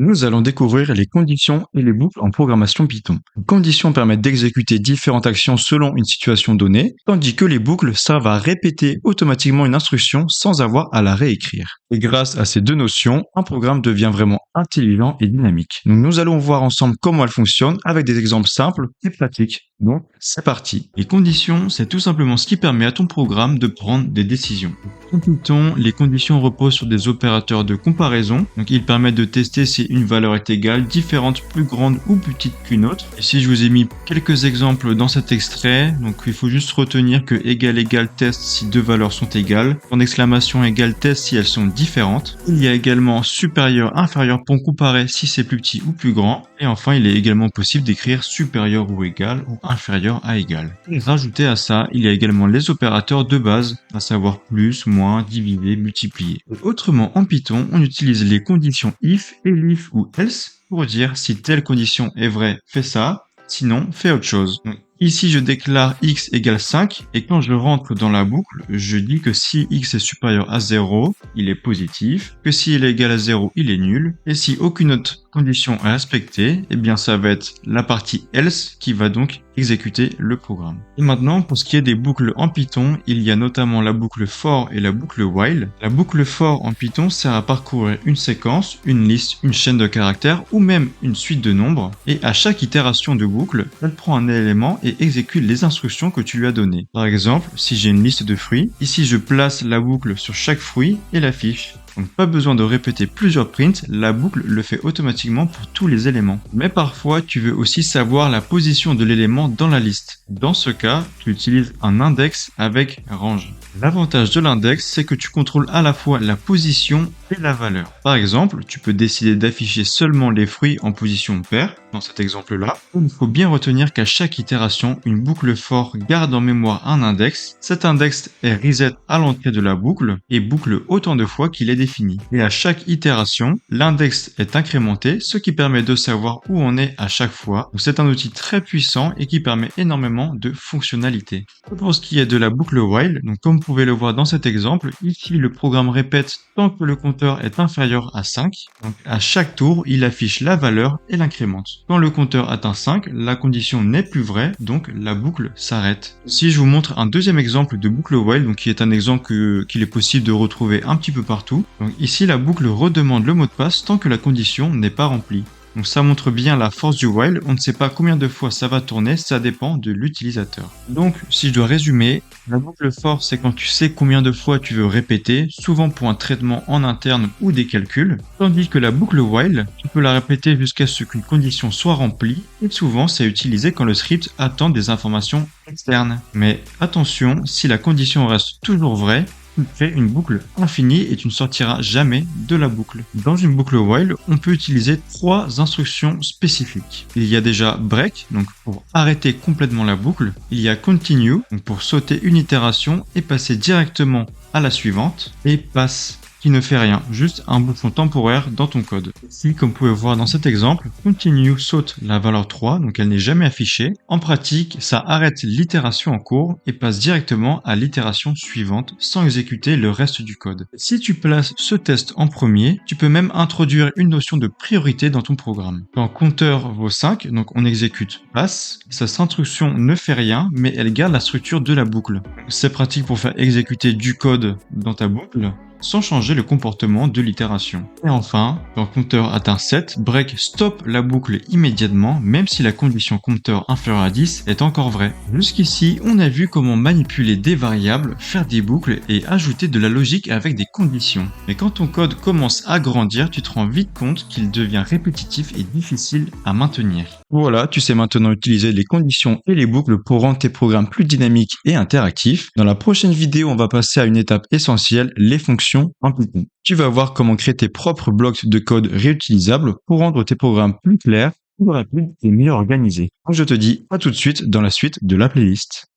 Nous allons découvrir les conditions et les boucles en programmation Python. Les conditions permettent d'exécuter différentes actions selon une situation donnée, tandis que les boucles servent à répéter automatiquement une instruction sans avoir à la réécrire. Et grâce à ces deux notions, un programme devient vraiment intelligent et dynamique. Donc nous allons voir ensemble comment elles fonctionnent avec des exemples simples et pratiques. Donc c'est parti. Les conditions, c'est tout simplement ce qui permet à ton programme de prendre des décisions. En Python, les conditions reposent sur des opérateurs de comparaison. Donc ils permettent de tester si une valeur est égale, différente, plus grande ou plus petite qu'une autre. Ici, je vous ai mis quelques exemples dans cet extrait. Donc il faut juste retenir que égal égale test si deux valeurs sont égales. En exclamation égale test si elles sont différentes. Il y a également supérieur, inférieur pour comparer si c'est plus petit ou plus grand. Et enfin, il est également possible d'écrire supérieur ou égal ou inférieur à égal. Et rajouter à ça, il y a également les opérateurs de base, à savoir plus, moins, diviser, multiplier. Autrement, en Python, on utilise les conditions if, elif ou else pour dire si telle condition est vraie, fais ça, sinon fais autre chose. Donc, ici, je déclare x égale 5 et quand je rentre dans la boucle, je dis que si x est supérieur à 0, il est positif, que si il est égal à 0, il est nul, et si aucune autre condition est respectée, eh bien ça va être la partie else qui va donc exécuter le programme. Et maintenant, pour ce qui est des boucles en Python, il y a notamment la boucle for et la boucle while. La boucle for en Python sert à parcourir une séquence, une liste, une chaîne de caractères ou même une suite de nombres. Et à chaque itération de boucle, elle prend un élément et exécute les instructions que tu lui as données. Par exemple, si j'ai une liste de fruits, ici je place la boucle sur chaque fruit et l'affiche. Donc pas besoin de répéter plusieurs prints, la boucle le fait automatiquement pour tous les éléments. Mais parfois, tu veux aussi savoir la position de l'élément dans la liste. Dans ce cas, tu utilises un index avec range. L'avantage de l'index, c'est que tu contrôles à la fois la position et la valeur. Par exemple, tu peux décider d'afficher seulement les fruits en position paire, dans cet exemple-là. Il faut bien retenir qu'à chaque itération, une boucle for garde en mémoire un index. Cet index est reset à l'entrée de la boucle et boucle autant de fois qu'il est défini. Et à chaque itération, l'index est incrémenté, ce qui permet de savoir où on est à chaque fois. C'est un outil très puissant et qui permet énormément de fonctionnalités. Pour ce qui est de la boucle while, donc comme vous pouvez le voir dans cet exemple, ici le programme répète tant que le compteur est inférieur à 5. Donc à chaque tour, il affiche la valeur et l'incrémente. Quand le compteur atteint 5, la condition n'est plus vraie, donc la boucle s'arrête. Si je vous montre un deuxième exemple de boucle while, donc qui est un exemple qu'il est possible de retrouver un petit peu partout. Donc ici, la boucle redemande le mot de passe tant que la condition n'est pas remplie. Donc ça montre bien la force du while, on ne sait pas combien de fois ça va tourner, ça dépend de l'utilisateur. Donc si je dois résumer, la boucle for c'est quand tu sais combien de fois tu veux répéter, souvent pour un traitement en interne ou des calculs, tandis que la boucle while, tu peux la répéter jusqu'à ce qu'une condition soit remplie, et souvent c'est utilisé quand le script attend des informations externes. Mais attention, si la condition reste toujours vraie, tu fais une boucle infinie et tu ne sortiras jamais de la boucle. Dans une boucle while, on peut utiliser trois instructions spécifiques. Il y a déjà break, donc pour arrêter complètement la boucle. Il y a continue, donc pour sauter une itération et passer directement à la suivante. Et pass, qui ne fait rien, juste un bouton temporaire dans ton code. Ici, comme vous pouvez voir dans cet exemple, continue saute la valeur 3, donc elle n'est jamais affichée. En pratique, ça arrête l'itération en cours et passe directement à l'itération suivante sans exécuter le reste du code. Si tu places ce test en premier, tu peux même introduire une notion de priorité dans ton programme. Quand compteur vaut 5, donc on exécute pass, cette instruction ne fait rien, mais elle garde la structure de la boucle. C'est pratique pour faire exécuter du code dans ta boucle, sans changer le comportement de l'itération. Et enfin, quand compteur atteint 7, break stoppe la boucle immédiatement, même si la condition compteur inférieur à 10 est encore vraie. Jusqu'ici, on a vu comment manipuler des variables, faire des boucles et ajouter de la logique avec des conditions. Mais quand ton code commence à grandir, tu te rends vite compte qu'il devient répétitif et difficile à maintenir. Voilà, tu sais maintenant utiliser les conditions et les boucles pour rendre tes programmes plus dynamiques et interactifs. Dans la prochaine vidéo, on va passer à une étape essentielle, les fonctions en Python. Tu vas voir comment créer tes propres blocs de code réutilisables pour rendre tes programmes plus clairs, plus rapides et mieux organisés. Donc je te dis à tout de suite dans la suite de la playlist.